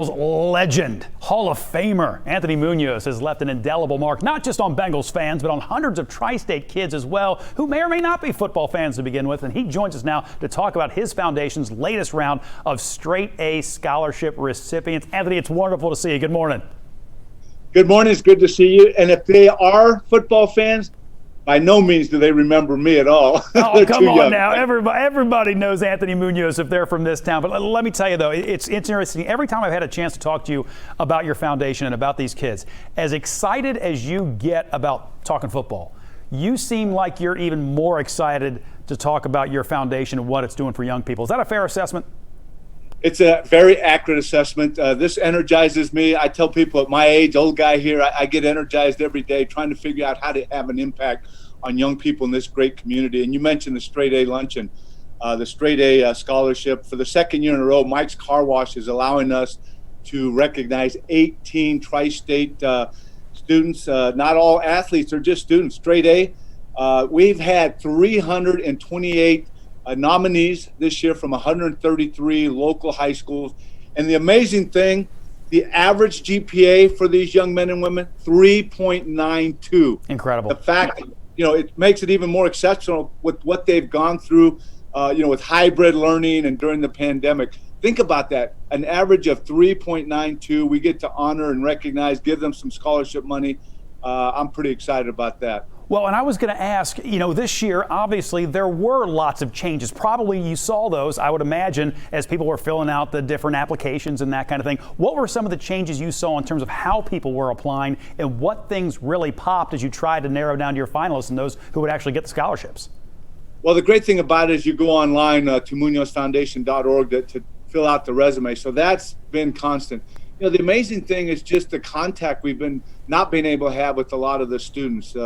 Legend, Hall of Famer Anthony Munoz has left an indelible mark not just on Bengals fans but on hundreds of tri-state kids as well who may or may not be football fans to begin with, and he joins us now to talk about his foundation's latest round of straight A scholarship recipients. Anthony, it's wonderful to see you. Good morning. Good morning. It's good to see you. And if they are football fans, by no means do they remember me at all. Oh, come on now. Everybody knows Anthony Munoz if they're from this town. But let me tell you, though, it's interesting. Every time I've had a chance to talk to you about your foundation and about these kids, as excited as you get about talking football, you seem like you're even more excited to talk about your foundation and what it's doing for young people. Is that a fair assessment? It's a very accurate assessment. This energizes me. I tell people at my age, old guy here, I get energized every day trying to figure out how to have an impact on young people in this great community. And you mentioned the Straight A Luncheon, the Straight A Scholarship. For the second year in a row, Mike's Car Wash is allowing us to recognize 18 tri-state students. Not all athletes are just students. Straight A. We've had 328 nominees this year from 133 local high schools. And the amazing thing, the average GPA for these young men and women, 3.92. Incredible. The fact, it makes it even more exceptional with what they've gone through, with hybrid learning and during the pandemic. Think about that, an average of 3.92. We get to honor and recognize, give them some scholarship money. I'm pretty excited about that. Well, and I was going to ask, this year, obviously, there were lots of changes. Probably you saw those, I would imagine, as people were filling out the different applications and that kind of thing. What were some of the changes you saw in terms of how people were applying, and what things really popped as you tried to narrow down your finalists and those who would actually get the scholarships? Well, the great thing about it is you go online to munozfoundation.org to fill out the resume. So that's been constant. The amazing thing is just the contact we've been not being able to have with a lot of the students.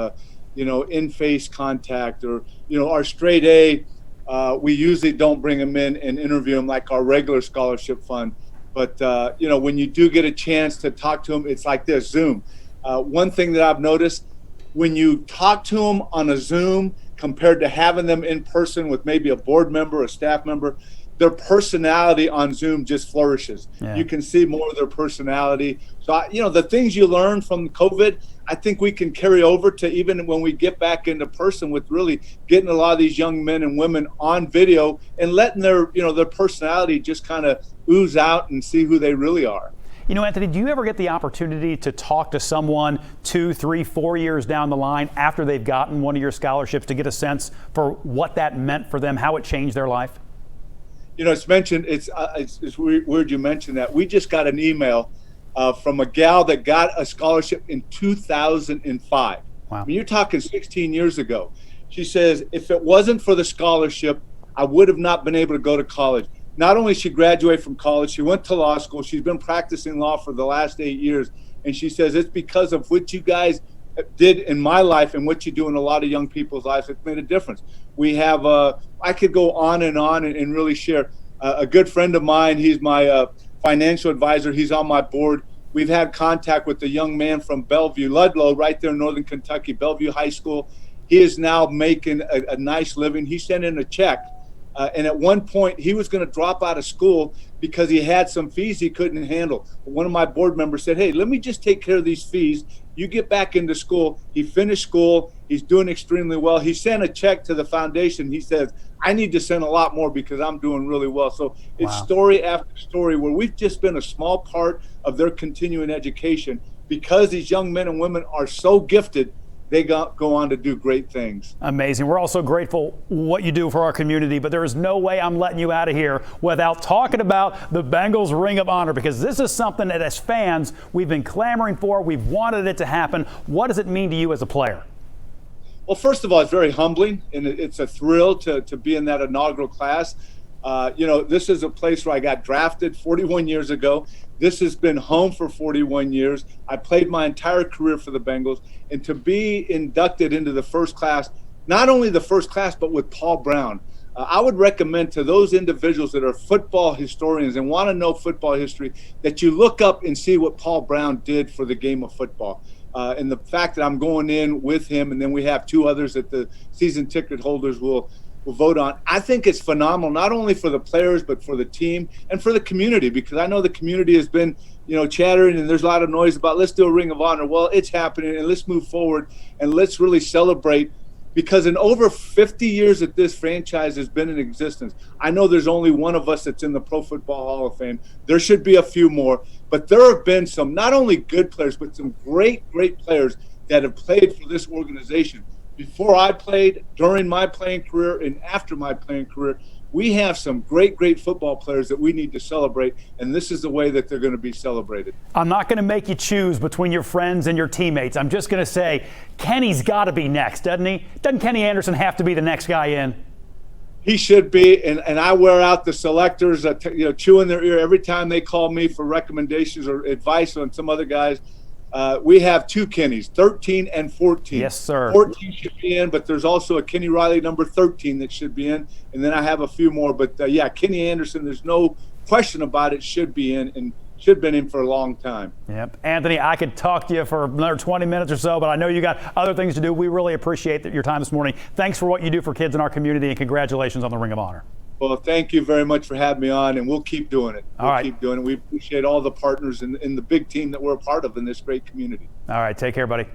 In-face contact, or our Straight A, we usually don't bring them in and interview them like our regular scholarship fund. But when you do get a chance to talk to them, it's like this, Zoom. One thing that I've noticed, when you talk to them on a Zoom compared to having them in person with maybe a board member, a staff member, their personality on Zoom just flourishes. Yeah. You can see more of their personality. So, the things you learn from COVID, I think we can carry over to even when we get back into person, with really getting a lot of these young men and women on video and letting their personality just kind of ooze out and see who they really are. Anthony, do you ever get the opportunity to talk to someone 2, 3, 4 years down the line after they've gotten one of your scholarships to get a sense for what that meant for them, how it changed their life? It's mentioned, it's weird you mentioned that. We just got an email from a gal that got a scholarship in 2005. Wow. I mean, you're talking 16 years ago. She says, if it wasn't for the scholarship, I would have not been able to go to college. Not only she graduated from college, she went to law school. She's been practicing law for the last 8 years. And she says, it's because of what you guys did in my life and what you do in a lot of young people's lives. It's made a difference. We have, I could go on and really share. A good friend of mine, he's my financial advisor. He's on my board. We've had contact with a young man from Bellevue, Ludlow, right there in Northern Kentucky, Bellevue High School. He is now making a nice living. He sent in a check. And at one point, he was going to drop out of school because he had some fees he couldn't handle. One of my board members said, hey, let me just take care of these fees. You get back into school. He finished school. He's doing extremely well. He sent a check to the foundation. He says, I need to send a lot more because I'm doing really well. So it's story after story where we've just been a small part of their continuing education because these young men and women are so gifted. They go on to do great things. Amazing. We're also grateful what you do for our community, but there is no way I'm letting you out of here without talking about the Bengals Ring of Honor, because this is something that as fans we've been clamoring for. We've wanted it to happen. What does it mean to you as a player? Well, first of all, it's very humbling, and it's a thrill to be in that inaugural class. This is a place where I got drafted 41 years ago. This has been home for 41 years. I played my entire career for the Bengals. And to be inducted into the first class, not only the first class, but with Paul Brown, I would recommend to those individuals that are football historians and want to know football history that you look up and see what Paul Brown did for the game of football. And the fact that I'm going in with him, and then we have 2 others that the season ticket holders will will vote on. I think it's phenomenal, not only for the players, but for the team and for the community, because I know the community has been, chattering, and there's a lot of noise about let's do a Ring of Honor. Well, it's happening, and let's move forward, and let's really celebrate, because in over 50 years that this franchise has been in existence, I know there's only one of us that's in the Pro Football Hall of Fame. There should be a few more, but there have been some not only good players, but some great, great players that have played for this organization. Before I played, during my playing career, and after my playing career, we have some great, great football players that we need to celebrate, and this is the way that they're going to be celebrated. I'm not going to make you choose between your friends and your teammates. I'm just going to say Kenny's got to be next, doesn't he? Doesn't Kenny Anderson have to be the next guy in? He should be, and I wear out the selectors, chewing their ear every time they call me for recommendations or advice on some other guys. We have two Kennys, 13 and 14. Yes, sir. 14 should be in, but there's also a Kenny Riley number 13 that should be in, and then I have a few more. But, Kenny Anderson, there's no question about it, should be in and should have been in for a long time. Yep. Anthony, I could talk to you for another 20 minutes or so, but I know you got other things to do. We really appreciate your time this morning. Thanks for what you do for kids in our community, and congratulations on the Ring of Honor. Well, thank you very much for having me on, and we'll keep doing it. All right. Keep doing it. We appreciate all the partners in the big team that we're a part of in this great community. All right. Take care, buddy.